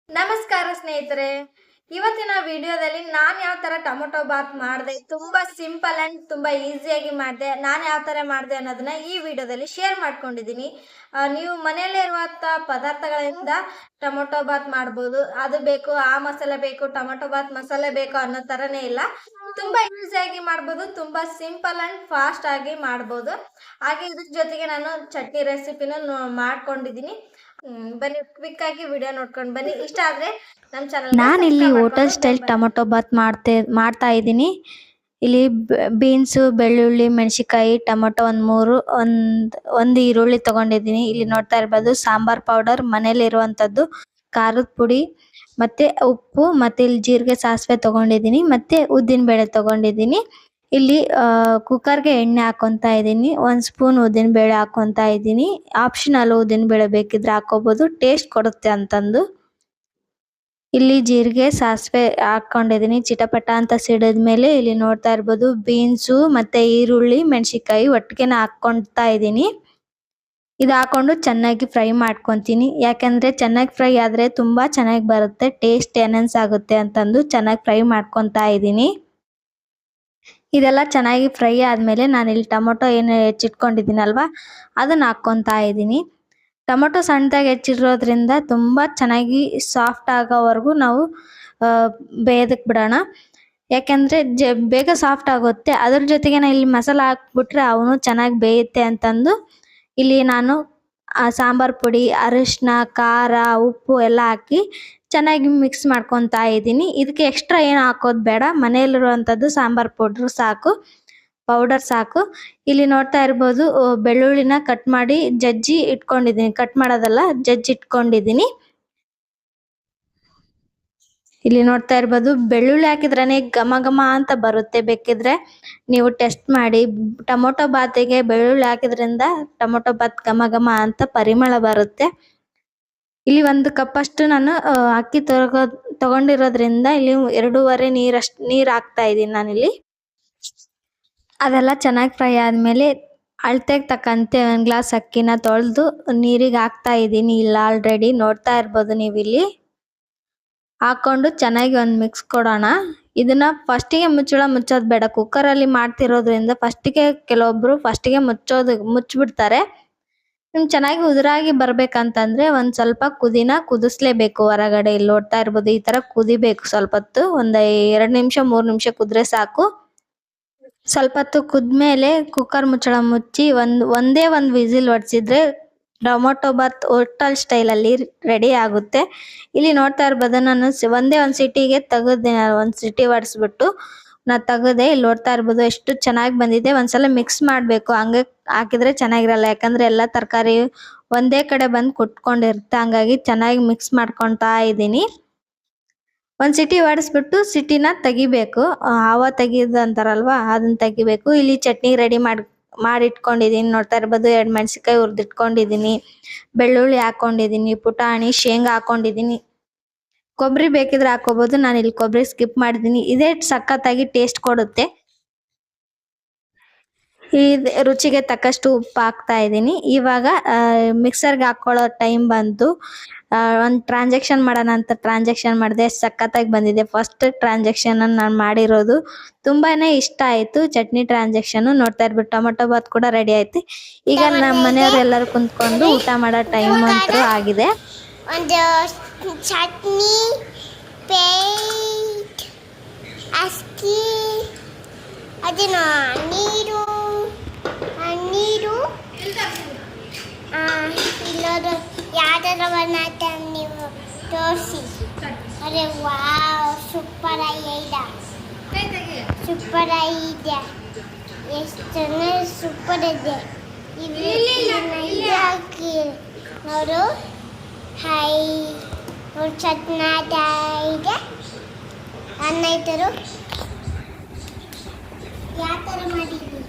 ನಮಸ್ಕಾರ ಸ್ನೇಹಿತರೆ. ಇವತ್ತಿನ ವಿಡಿಯೋದಲ್ಲಿ ನಾನು ಯಾವ ಥರ ಟೊಮೊಟೊ ಬಾತ್ ಮಾಡಿದೆ, ತುಂಬ ಸಿಂಪಲ್ ಆ್ಯಂಡ್ ತುಂಬ ಈಸಿಯಾಗಿ ಮಾಡಿದೆ. ನಾನು ಯಾವ ಥರ ಮಾಡಿದೆ ಅನ್ನೋದನ್ನ ಈ ವಿಡಿಯೋದಲ್ಲಿ ಶೇರ್ ಮಾಡ್ಕೊಂಡಿದ್ದೀನಿ. ನೀವು ಮನೆಯಲ್ಲೇ ಇರುವಂಥ ಪದಾರ್ಥಗಳಿಂದ ಟೊಮೊಟೊ ಬಾತ್ ಮಾಡ್ಬೋದು. ಅದು ಬೇಕು, ಆ ಮಸಾಲೆ ಬೇಕು, ಟೊಮೊಟೊ ಬಾತ್ ಮಸಾಲೆ ಬೇಕು ಅನ್ನೋ ಥರನೇ ಇಲ್ಲ. ತುಂಬ ಈಸಿಯಾಗಿ ಮಾಡ್ಬೋದು, ತುಂಬ ಸಿಂಪಲ್ ಆ್ಯಂಡ್ ಫಾಸ್ಟ್ ಆಗಿ ಮಾಡ್ಬೋದು. ಹಾಗೆ ಇದ್ರ ಜೊತೆಗೆ ನಾನು ಚಟ್ನಿ ರೆಸಿಪಿನೂ ಮಾಡ್ಕೊಂಡಿದ್ದೀನಿ. ಬನ್ನಿ ಕ್ವಿಕ್ ಆಗಿ ವಿಡಿಯೋ ನೋಡ್ಕೊಂಡು ಬನ್ನಿ. ಇಷ್ಟ ಆದರೆ ನಮ್ಮ ಚಾನಲ್ ನಾನಿಲ್ಲಿ ಹೋಟೆಲ್ ಸ್ಟೈಲ್ ಟೊಮೊಟೊ ಬಾತ್ ಮಾಡ್ತಾ ಇದ್ದೀನಿ. ಇಲ್ಲಿ ಬೀನ್ಸು, ಬೆಳ್ಳುಳ್ಳಿ, ಮೆಣಸಿಕಾಯಿ, ಟೊಮೊಟೊ ಒಂದು ಈರುಳ್ಳಿ ತೊಗೊಂಡಿದ್ದೀನಿ. ಇಲ್ಲಿ ನೋಡ್ತಾ ಇರ್ಬೋದು ಸಾಂಬಾರ್ ಪೌಡರ್ ಮನೇಲಿರುವಂಥದ್ದು, ಖಾರದ ಪುಡಿ ಮತ್ತು ಉಪ್ಪು, ಮತ್ತು ಇಲ್ಲಿ ಜೀರಿಗೆ ಸಾಸಿವೆ ತೊಗೊಂಡಿದ್ದೀನಿ, ಮತ್ತು ಉದ್ದಿನಬೇಳೆ ತೊಗೊಂಡಿದ್ದೀನಿ. ಇಲ್ಲಿ ಕುಕ್ಕರ್ಗೆ ಎಣ್ಣೆ ಹಾಕ್ಕೊತಾ ಇದ್ದೀನಿ. 1 ಸ್ಪೂನ್ ಉದ್ದಿನಬೇಳೆ ಹಾಕ್ಕೊತಾ ಇದ್ದೀನಿ. ಆಪ್ಷನಲ್, ಉದ್ದಿನಬೇಳೆ ಬೇಕಿದ್ರೆ ಹಾಕೋಬೋದು, ಟೇಸ್ಟ್ ಕೊಡುತ್ತೆ ಅಂತಂದು. ಇಲ್ಲಿ ಜೀರಿಗೆ ಸಾಸಿವೆ ಹಾಕ್ಕೊಂಡಿದ್ದೀನಿ. ಚಿಟಪಟ ಅಂತ ಸಿಡಿದ್ಮೇಲೆ ಇಲ್ಲಿ ನೋಡ್ತಾ ಇರ್ಬೋದು ಬೀನ್ಸು ಮತ್ತು ಈರುಳ್ಳಿ, ಮೆಣಸಿಕಾಯಿ ಒಟ್ಟಿಗೆನ ಹಾಕ್ಕೊತಾ ಇದ್ದೀನಿ. ಇದು ಹಾಕ್ಕೊಂಡು ಚೆನ್ನಾಗಿ ಫ್ರೈ ಮಾಡ್ಕೊತೀನಿ. ಯಾಕೆಂದರೆ ಚೆನ್ನಾಗಿ ಫ್ರೈ ಆದರೆ ತುಂಬ ಚೆನ್ನಾಗಿ ಬರುತ್ತೆ, ಟೇಸ್ಟ್ ಎನ್ಹಾನ್ಸ್ ಆಗುತ್ತೆ ಅಂತಂದು ಚೆನ್ನಾಗಿ ಫ್ರೈ ಮಾಡ್ಕೊತಾ ಇದ್ದೀನಿ. ಇದೆಲ್ಲ ಚೆನ್ನಾಗಿ ಫ್ರೈ ಆದಮೇಲೆ ನಾನಿಲ್ಲಿ ಟೊಮೊಟೊ ಏನು ಹೆಚ್ಚಿಟ್ಕೊಂಡಿದ್ದೀನಲ್ವ ಅದನ್ನು ಹಾಕ್ಕೊತಾ ಇದ್ದೀನಿ. ಟೊಮೊಟೊ ಸಣ್ಣದಾಗಿ ಹೆಚ್ಚಿರೋದ್ರಿಂದ ತುಂಬ ಚೆನ್ನಾಗಿ ಸಾಫ್ಟ್ ಆಗೋವರೆಗೂ ನಾವು ಬೇಯೋದಕ್ಕೆ ಬಿಡೋಣ. ಯಾಕೆಂದರೆ ಬೇಗ ಸಾಫ್ಟ್ ಆಗುತ್ತೆ. ಅದ್ರ ಜೊತೆಗೆ ನಾನು ಇಲ್ಲಿ ಮಸಾಲ ಹಾಕ್ಬಿಟ್ರೆ ಅವನು ಚೆನ್ನಾಗಿ ಬೇಯುತ್ತೆ ಅಂತಂದು ಇಲ್ಲಿ ನಾನು ಸಾಂಬಾರು ಪುಡಿ, ಅರಿಶಿನ, ಖಾರ, ಉಪ್ಪು ಎಲ್ಲ ಹಾಕಿ ಚೆನ್ನಾಗಿ ಮಿಕ್ಸ್ ಮಾಡ್ಕೊತಾ ಇದ್ದೀನಿ. ಇದಕ್ಕೆ ಎಕ್ಸ್ಟ್ರಾ ಏನು ಹಾಕೋದು ಬೇಡ, ಮನೆಯಲ್ಲಿರುವಂಥದ್ದು ಸಾಂಬಾರು ಪೌಡರ್ ಸಾಕು. ಇಲ್ಲಿ ನೋಡ್ತಾ ಇರ್ಬೋದು ಬೆಳ್ಳುಳ್ಳಿನ ಕಟ್ ಮಾಡಿ ಜಜ್ಜಿ ಇಟ್ಕೊಂಡಿದ್ದೀನಿ. ಕಟ್ ಮಾಡೋದಲ್ಲ, ಜಜ್ಜಿ ಇಟ್ಕೊಂಡಿದ್ದೀನಿ. ಇಲ್ಲಿ ನೋಡ್ತಾ ಇರ್ಬೋದು ಬೆಳ್ಳುಳ್ಳಿ ಹಾಕಿದ್ರೇ ಘಮ ಘಮ ಅಂತ ಬರುತ್ತೆ. ಬೇಕಿದ್ರೆ ನೀವು ಟೆಸ್ಟ್ ಮಾಡಿ. ಟೊಮೊಟೊ ಬಾತಿಗೆ ಬೆಳ್ಳುಳ್ಳಿ ಹಾಕಿದ್ರಿಂದ ಟೊಮೊಟೊ ಬಾತ್ ಘಮ ಘಮ ಅಂತ ಪರಿಮಳ ಬರುತ್ತೆ. ಇಲ್ಲಿ 1 ಕಪ್ಪಷ್ಟು ನಾನು ಅಕ್ಕಿ ತಗೊಂಡಿರೋದ್ರಿಂದ ಇಲ್ಲಿ 2.5 ನೀರು ಹಾಕ್ತಾ ಇದ್ದೀನಿ ನಾನಿಲ್ಲಿ. ಅದೆಲ್ಲ ಚೆನ್ನಾಗಿ ಫ್ರೈ ಆದಮೇಲೆ ಅಳತೆಗೆ ತಕ್ಕಂತೆ 1 ಗ್ಲಾಸ್ ಅಕ್ಕಿನ ತೊಳೆದು ನೀರಿಗೆ ಹಾಕ್ತಾ ಇದ್ದೀನಿ. ಇಲ್ಲ ಆಲ್ರೆಡಿ ನೋಡ್ತಾ ಇರ್ಬೋದು ನೀವಿಲ್ಲಿ. ಹಾಕ್ಕೊಂಡು ಚೆನ್ನಾಗಿ ಒಂದು ಮಿಕ್ಸ್ ಕೊಡೋಣ. ಇದನ್ನು ಫಸ್ಟಿಗೆ ಮುಚ್ಚೋದು ಬೇಡ. ಕುಕ್ಕರಲ್ಲಿ ಮಾಡ್ತಿರೋದ್ರಿಂದ ಕೆಲವೊಬ್ಬರು ಫಸ್ಟಿಗೆ ಮುಚ್ಚಿಬಿಡ್ತಾರೆ. ನಿಮ್ಗೆ ಚೆನ್ನಾಗಿ ಉದುರಾಗಿ ಬರ್ಬೇಕಂತಂದರೆ ಒಂದು ಸ್ವಲ್ಪ ಕುದಿಸ್ಲೇಬೇಕು ಹೊರಗಡೆ. ಇಲ್ಲಿ ನೋಡ್ತಾ ಇರ್ಬೋದು ಈ ಥರ ಕುದಿಬೇಕು ಸ್ವಲ್ಪ ಹೊತ್ತು. ಒಂದು 2 ನಿಮಿಷ 3 ನಿಮಿಷ ಕುದ್ರೆ ಸಾಕು. ಸ್ವಲ್ಪ ಹೊತ್ತು ಕುದ್ಮೇಲೆ ಕುಕ್ಕರ್ ಮುಚ್ಚಳ ಮುಚ್ಚಿ ಒಂದೇ ಒಂದು ವಿಸಿಲ್ ಹೊಡ್ಸಿದ್ರೆ ಟೊಮೊಟೊ ಬಾತ್ ಹೋಟೆಲ್ ಸ್ಟೈಲಲ್ಲಿ ರೆಡಿ ಆಗುತ್ತೆ. ಇಲ್ಲಿ ನೋಡ್ತಾ ಇರ್ಬೋದು ನಾನು ಒಂದೇ ಒಂದು ಸಿಟಿಗೆ ತೆಗೆದೆ. 1 ಸಿಟಿ ಹೊಡೆಸ್ಬಿಟ್ಟು ನಾನು ತೆಗೆದೆ. ಇಲ್ಲಿ ನೋಡ್ತಾ ಇರ್ಬೋದು ಎಷ್ಟು ಚೆನ್ನಾಗಿ ಬಂದಿದೆ. ಒಂದ್ಸಲ ಮಿಕ್ಸ್ ಮಾಡಬೇಕು, ಹಂಗೆ ಹಾಕಿದ್ರೆ ಚೆನ್ನಾಗಿರಲ್ಲ. ಯಾಕಂದರೆ ಎಲ್ಲ ತರಕಾರಿ ಒಂದೇ ಕಡೆ ಬಂದು ಕುಟ್ಕೊಂಡಿರುತ್ತೆ. ಹಂಗಾಗಿ ಚೆನ್ನಾಗಿ ಮಿಕ್ಸ್ ಮಾಡ್ಕೊತಾ ಇದ್ದೀನಿ. 1 ಸಿಟಿ ಹೊಡೆಸ್ಬಿಟ್ಟು ಸಿಟಿನ ತೆಗಿಬೇಕು. ಹವಾ ತೆಗಿಯೋದು ಅಂತಾರಲ್ವ, ಅದನ್ನ ತೆಗಿಬೇಕು. ಇಲ್ಲಿ ಚಟ್ನಿ ರೆಡಿ ಮಾಡಿಟ್ಕೊಂಡಿದ್ದೀನಿ. ನೋಡ್ತಾ ಇರ್ಬೋದು 2 ಮೆಣಸಿಕಾಯಿ ಹುರಿದಿಟ್ಕೊಂಡಿದ್ದೀನಿ, ಬೆಳ್ಳುಳ್ಳಿ ಹಾಕ್ಕೊಂಡಿದ್ದೀನಿ, ಪುಟಾಣಿ, ಶೇಂಗಾ ಹಾಕ್ಕೊಂಡಿದ್ದೀನಿ. ಕೊಬ್ಬರಿ ಬೇಕಿದ್ರೆ ಹಾಕೋಬೋದು. ನಾನು ಇಲ್ಲಿ ಕೊಬ್ಬರಿ ಸ್ಕಿಪ್ ಮಾಡಿದ್ದೀನಿ. ಇದೇ ಸಖತ್ತಾಗಿ ಟೇಸ್ಟ್ ಕೊಡುತ್ತೆ. ರುಚಿಗೆ ತಕ್ಕಷ್ಟು ಉಪ್ಪು ಹಾಕ್ತಾ ಇದ್ದೀನಿ. ಇವಾಗ ಮಿಕ್ಸರ್ಗೆ ಹಾಕ್ಕೊಳ್ಳೋ ಟೈಮ್ ಬಂತು. ಒಂದು ಟ್ರಾನ್ಸಾಕ್ಷನ್ ಮಾಡೋಣ ಅಂತ ಟ್ರಾನ್ಸಾಕ್ಷನ್ ಮಾಡಿದೆ. ಸಖತ್ತಾಗಿ ಬಂದಿದೆ. ಫಸ್ಟ್ ಟ್ರಾನ್ಸಾಕ್ಷನ್ ನಾನು ಮಾಡಿರೋದು. ತುಂಬಾ ಇಷ್ಟ ಆಯಿತು ಚಟ್ನಿ ಟ್ರಾನ್ಸಾಕ್ಷನ್. ನೋಡ್ತಾ ಇರ್ಬಿಟ್ಟು ಟೊಮೊಟೊ ಬಾತ್ ಕೂಡ ರೆಡಿ ಆಯ್ತು. ಈಗ ನಮ್ಮ ಮನೆಯವರೆಲ್ಲರೂ ಕುಂತ್ಕೊಂಡು ಊಟ ಮಾಡೋ ಟೈಮ್ ಅಂತೂ ಆಗಿದೆ. ಒಂದು ಚಟ್ನಿ, ಪೇಸ್ಟ್, ಅಕ್ಕಿ, ಅದನ್ನು ನೀರು ಇಲ್ಲೋದು ಯಾವ್ದಾರ ಬಣ್ಣಾಟ ನೀವು ತೋರಿಸಿ. ಅರೆ ವಾವ್, ಸೂಪರ್ ಆಗಿದೆ, ಎಷ್ಟು ಚೆನ್ನಾಗಿ ಸೂಪರ್ ಇದೆ. ಹಾಕಿ ನೋಡು. ನೋಡಿ ಚಟ್ನಾಟ ಇದೆ. ಅನ್ನ ಇಟ್ಟರು ಯಾವ ಥರ ಮಾಡಿದ್ವಿ